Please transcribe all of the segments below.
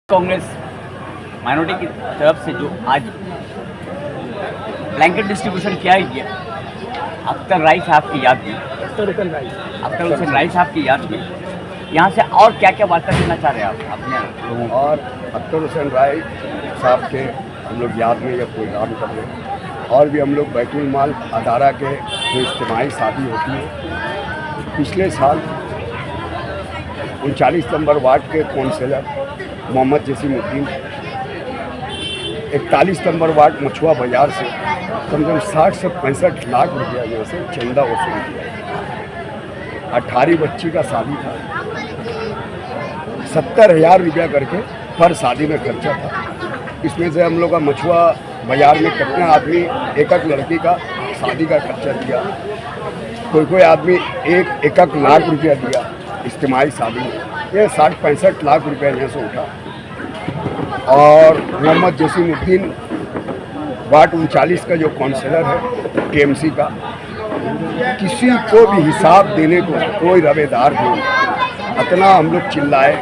Congress minority की तरफ से जो आज ब्लैंकेट डिस्ट्रीब्यूशन किया गया अख्तर राय साहब की याद में, अख्तर हुसैन राय साहब की याद में, यहाँ से और क्या क्या वार्ता देना चाह रहे हैं आप अपने लोगों को? और अख्तर हुसैन राय साहब के हम लोग याद में यह प्रोग्राम कर रहे हैं। और भी हम लोग बैतुल माल अदारा के जो इज्तिमाई शादी होती है, पिछले साल 39 नंबर वार्ड के councillor Mohammad Jasimuddin 41 number ward Machhua Bazar से कम से कम 60 से 65 लाख रुपया यहाँ से चंदा वसूल किया। 18 बच्ची का शादी था, 70,000 रुपया करके पर शादी में खर्चा था। इसमें से हम लोग का मछुआ बाजार में कितने आदमी एक लड़की का शादी का खर्चा दिया, कोई आदमी एक लाख रुपया दिया इज्तिमाई शादी में। ये 60-65 लाख रुपया यहाँ से उठा। और मोहम्मद जसीमुद्दीन वार्ड 39 का जो काउंसिलर है टीएमसी का, किसी को भी हिसाब देने को कोई रवेदार नहीं। इतना हम लोग चिल्लाए,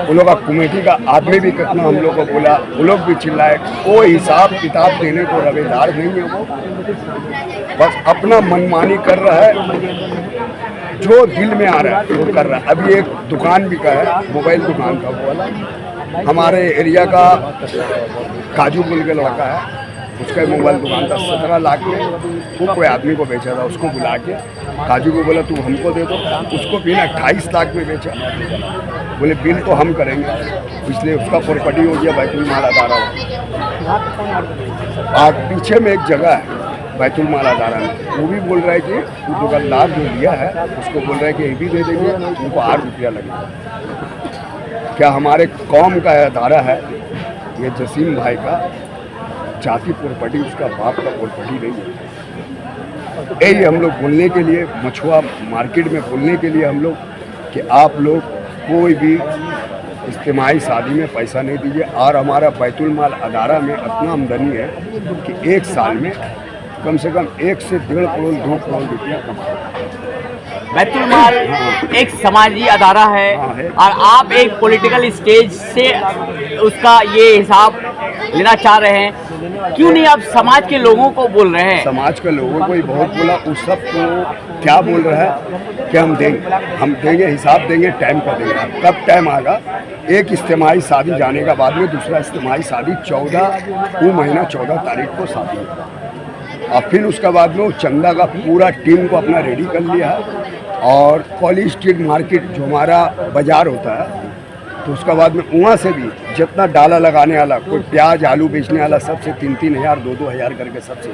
उन लोग का कमेटी का आदमी भी कितना हम लोग को बोला, वो लोग भी चिल्लाए, कोई हिसाब किताब देने को रवेदार नहीं है। वो बस अपना मनमानी कर रहा है, जो दिल में आ रहा है वो कर रहा है। अभी एक दुकान भी का है, मोबाइल दुकान का, वो वाला हमारे एरिया का काजू बोल के लड़का है, उसका मोबाइल दुकान था 17 लाख में। वो कोई आदमी को बेचा था, उसको बुला के काजू को बोला तू हमको दे दो, उसको भी 28 लाख में बेचा। बोले बिल तो हम करेंगे, इसलिए उसका प्रॉपर्टी हो गया बैतुल माल अदारा। और पीछे में एक जगह है बैतुल माल अदारा में, वो भी बोल रहा है कि वो दुकानदार जो लिया है उसको बोल रहा है कि ये भी दे देंगे, उनको 8 रुपया लगेगा। क्या हमारे कौम का अदारा है ये, जसीम भाई का जाति प्रॉपर्टी, उसका बाप का प्रॉपर्टी नहीं है। यही हम लोग बोलने के लिए, मछुआ मार्केट में बोलने के लिए हम लोग कि आप लोग कोई भी इज्तिमाई शादी में पैसा नहीं दीजिए। और हमारा बैतुल माल अदारा में इतना आमदनी है कि एक साल में कम से कम 1 से 1.5 करोड़ 2 करोड़ रुपया कमाते। बैतुल माल एक समाजी अदारा है और आप एक पॉलिटिकल स्टेज से उसका ये हिसाब लेना चाह रहे हैं, क्यों नहीं आप समाज के लोगों को बोल रहे हैं? समाज के लोगों को ही बहुत बोला, उस सब को क्या बोल रहा है कि हम देंगे हिसाब देंगे, टाइम पर देंगे। कब टाइम आएगा? एक इज्तिमाई शादी जाने का बाद में दूसरा इज्तिमाई शादी 14 तारीख को शादी है। और फिर उसके बाद में वो चंदा का पूरा टीम को अपना रेडी कर लिया है। और कॉलेज स्ट्रीट मार्केट जो हमारा बाज़ार होता है, तो उसके बाद में वहाँ से भी जितना डाला लगाने वाला, कोई प्याज आलू बेचने वाला, सबसे 3-3 हज़ार 2-2 हज़ार करके सबसे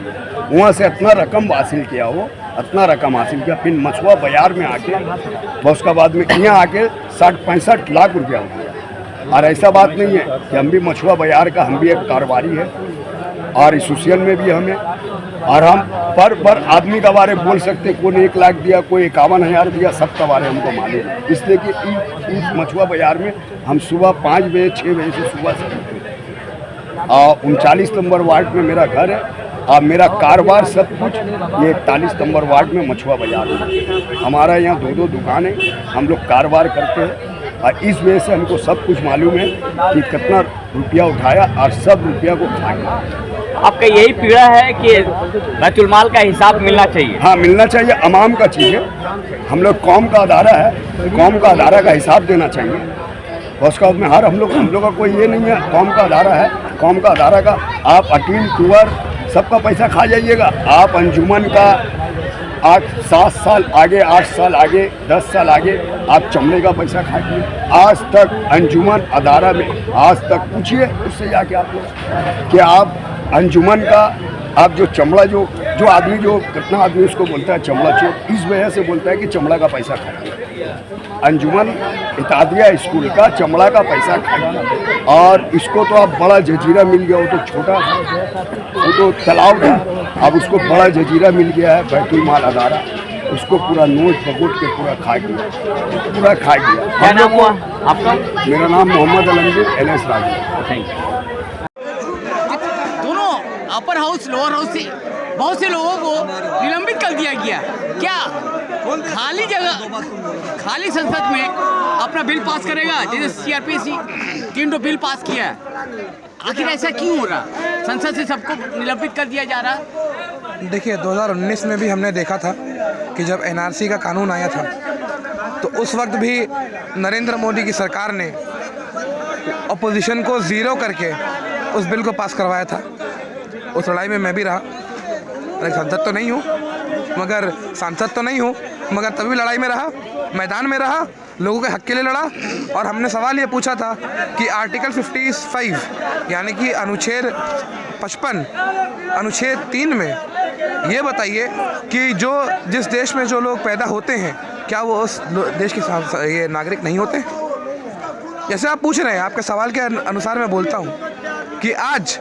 वहाँ से इतना रकम हासिल किया, वो इतना रकम हासिल किया। फिर मछुआ बाज़ार में आके उसके बाद में यहाँ आके 60-65 लाख रुपया हो गया। और ऐसा बात नहीं है कि हम भी मछुआ बाज़ार का, हम भी एक कारोबारी है और एसोसिएशन में भी हमें, और हम पर आदमी का बारे बोल सकते, कोई 1 लाख दिया, कोई 51,000 दिया, सब का बारे हमको मालूम है। इसलिए कि इस मछुआ बाज़ार में हम सुबह 5 बजे 6 बजे से सुबह से 39 नंबर वार्ड में मेरा घर है और मेरा कारोबार सब कुछ ये 41 नंबर वार्ड में मछुआ बाज़ार में। हमारा यहाँ 2 दुकान है, हम लोग कारोबार करते हैं और इस वजह से हमको सब कुछ मालूम है कि कितना रुपया उठाया और सब रुपया को खा गया। आपका यही पीड़ा है कि बैतुल माल का हिसाब मिलना चाहिए? हाँ, मिलना चाहिए, अमाम का चीज़ है। हम लोग कौम का अदारा है, कौम का अदारा का हिसाब देना चाहिए। उसका में हर हम लोग का कोई ये नहीं है, कौम का अदारा है, कौम का अदारा का आप अटील टूअर सबका पैसा खा जाइएगा। आप अंजुमन का 7 साल आगे, 8 साल आगे, 10 साल आगे आप चमड़े का पैसा खाइए। आज तक अंजुमन अदारा में आज तक पूछिए उससे जाके आप लोग कि आप अंजुमन का आप जो चमड़ा जो आदमी जो कितना आदमी उसको बोलता है चमड़ा चोर, इस वजह से बोलता है कि चमड़ा का पैसा खाइए। अंजुमन इतादिया स्कूल का चमड़ा का पैसा खाइए। और इसको तो आप बड़ा जजीरा मिल गया, वो तो छोटा था, वो तो तालाब था, अब उसको बड़ा जजीरा मिल गया है बैतुल माल अदारा। उसको पूरा नोट पकोट के पूरा खा गया। क्या नाम हुआ आपका? मेरा नाम Mohammad Alamgir LS Raju. Thank you. Upper house lower house से बहुत से लोगों को निलंबित कर दिया गया। क्या खाली जगह, खाली संसद में अपना बिल पास करेगा, जैसे सीआरपीसी 3 बिल पास किया है। आखिर ऐसा क्यों हो रहा? संसद से सबको निलंबित कर दिया जा रहा। देखिए 2019 में भी हमने देखा था कि जब एनआरसी का कानून आया था तो उस वक्त भी नरेंद्र मोदी की सरकार ने अपोजिशन को ज़ीरो करके उस बिल को पास करवाया था। उस लड़ाई में मैं भी रहा, सांसद तो नहीं हूँ मगर तभी लड़ाई में रहा, मैदान में रहा, लोगों के हक के लिए लड़ा। और हमने सवाल ये पूछा था कि आर्टिकल 55 यानी कि अनुच्छेद 55 अनुच्छेद 3 में ये बताइए कि जिस देश में जो लोग पैदा होते हैं क्या वो उस देश के ये नागरिक नहीं होते? जैसे आप पूछ रहे हैं, आपके सवाल के अनुसार मैं बोलता हूँ कि आज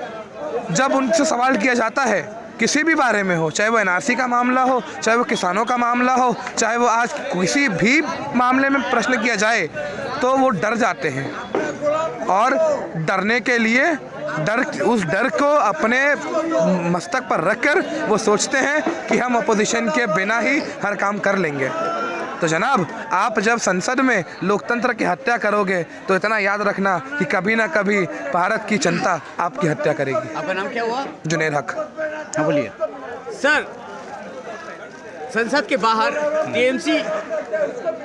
जब उनसे सवाल किया जाता है किसी भी बारे में हो, चाहे वो एनआरसी का मामला हो, चाहे वो किसानों का मामला हो, चाहे वो आज किसी भी मामले में प्रश्न किया जाए, तो वो डर जाते हैं। और डरने के लिए उस डर को अपने मस्तक पर रखकर वो सोचते हैं कि हम अपोजिशन के बिना ही हर काम कर लेंगे। तो जनाब, आप जब संसद में लोकतंत्र की हत्या करोगे तो इतना याद रखना कि कभी ना कभी भारत की जनता आपकी हत्या करेगी। आपका नाम क्या हुआ? जुनैद हक। हाँ बोलिए सर। संसद के बाहर टीएमसी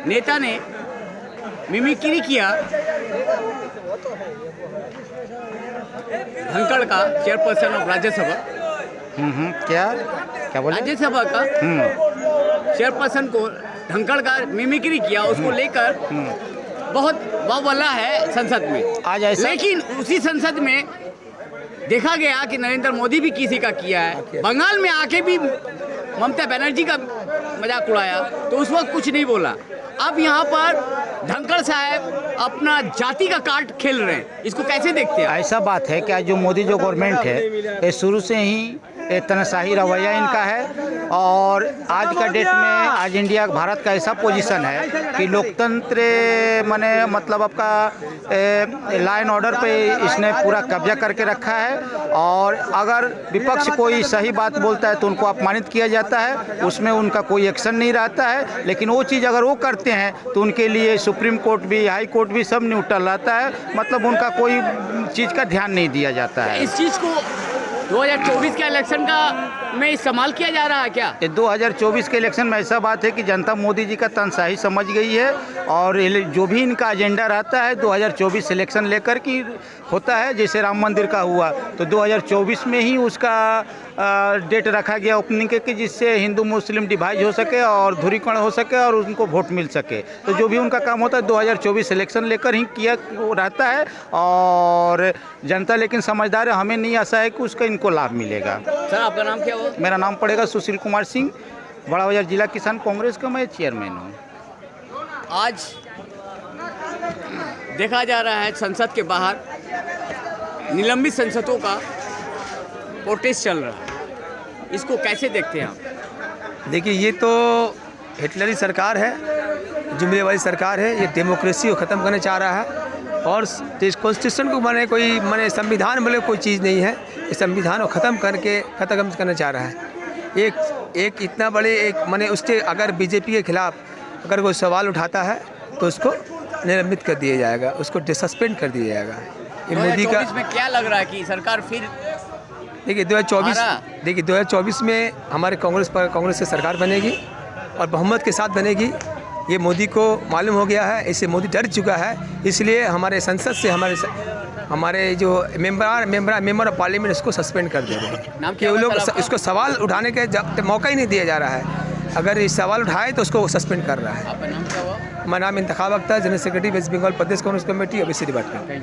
नेता ने मिमिक्री किया धनखड़ का चेयरपर्सन ऑफ राज्यसभा। क्या बोला? राज्यसभा का चेयरपर्सन को धनखड़ का मिमिक्री किया, उसको लेकर बहुत वाहवाला है संसद में आज ऐसा। लेकिन उसी संसद में देखा गया कि नरेंद्र मोदी भी किसी का किया है। बंगाल में आके भी ममता बनर्जी का मजाक उड़ाया तो उस वक्त कुछ नहीं बोला। अब यहाँ पर धनखड़ साहब अपना जाति का कार्ड खेल रहे हैं, इसको कैसे देखते हैं? ऐसा बात है कि जो मोदी जो गवर्नमेंट है ये शुरू से ही तनाशाही रवैया इनका है। और आज का डेट में आज इंडिया भारत का ऐसा पोजीशन है कि लोकतंत्र मतलब आपका लॉ एंड ऑर्डर पे इसने पूरा कब्जा करके रखा है। और अगर विपक्ष कोई सही बात बोलता है तो उनको अपमानित किया जाता है, उसमें उनका कोई एक्शन नहीं रहता है। लेकिन वो चीज़ अगर वो करते हैं तो उनके लिए सुप्रीम कोर्ट भी, हाई कोर्ट भी सब न्यूट्रल रहता है, मतलब उनका कोई चीज़ का ध्यान नहीं दिया जाता है। इस चीज़ को 2024 के इलेक्शन का में इस्तेमाल किया जा रहा है क्या? 2024 के इलेक्शन में ऐसा बात है कि जनता मोदी जी का तनशाही समझ गई है और जो भी इनका एजेंडा रहता है 2024 इलेक्शन लेकर की होता है। जैसे राम मंदिर का हुआ तो 2024 में ही उसका डेट रखा गया ओपनिंग के, कि जिससे हिंदू मुस्लिम डिवाइड हो सके और ध्रुवीकरण हो सके और उनको वोट मिल सके। तो जो भी उनका काम होता है 2024 इलेक्शन लेकर ही किया रहता है। और जनता लेकिन समझदार है, हमें नहीं आशा है कि उसका इनको लाभ मिलेगा। सर आपका नाम क्या हो? मेरा नाम पड़ेगा सुशील कुमार सिंह, बड़ा बाजार जिला किसान कांग्रेस का मैं चेयरमैन हूँ। आज देखा जा रहा है संसद के बाहर निलंबित सांसदों का प्रोटेस्ट चल रहा है, इसको कैसे देखते हैं आप? देखिए, ये तो हिटलरी सरकार है, जुमले वाली सरकार है। ये डेमोक्रेसी को ख़त्म करना चाह रहा है और कॉन्स्टिट्यूशन को माने संविधान बोले कोई चीज़ नहीं है। इस संविधान को ख़त्म करना चाह रहा है। एक इतना बड़े उसके अगर बीजेपी के खिलाफ अगर कोई सवाल उठाता है तो उसको निलंबित कर दिया जाएगा, उसको डिसस्पेंड कर दिया जाएगा। ये मोदी का में क्या लग रहा है कि सरकार फिर देखिए 2024 में हमारे कांग्रेस से सरकार बनेगी और बहुमत के साथ बनेगी। ये मोदी को मालूम हो गया है, इससे मोदी डर चुका है। इसलिए हमारे संसद से हमारे जो मेंबर ऑफ पार्लियामेंट इसको सस्पेंड कर दे रहे हैं कि वो लोग इसको सवाल उठाने के मौका ही नहीं दिया जा रहा है। अगर ये सवाल उठाए तो उसको सस्पेंड कर रहा है। आपका नाम क्या हुआ? मेरा नाम Intekhab Akhtar, general secretary West Bengal Pradesh Congress committee, OBC department.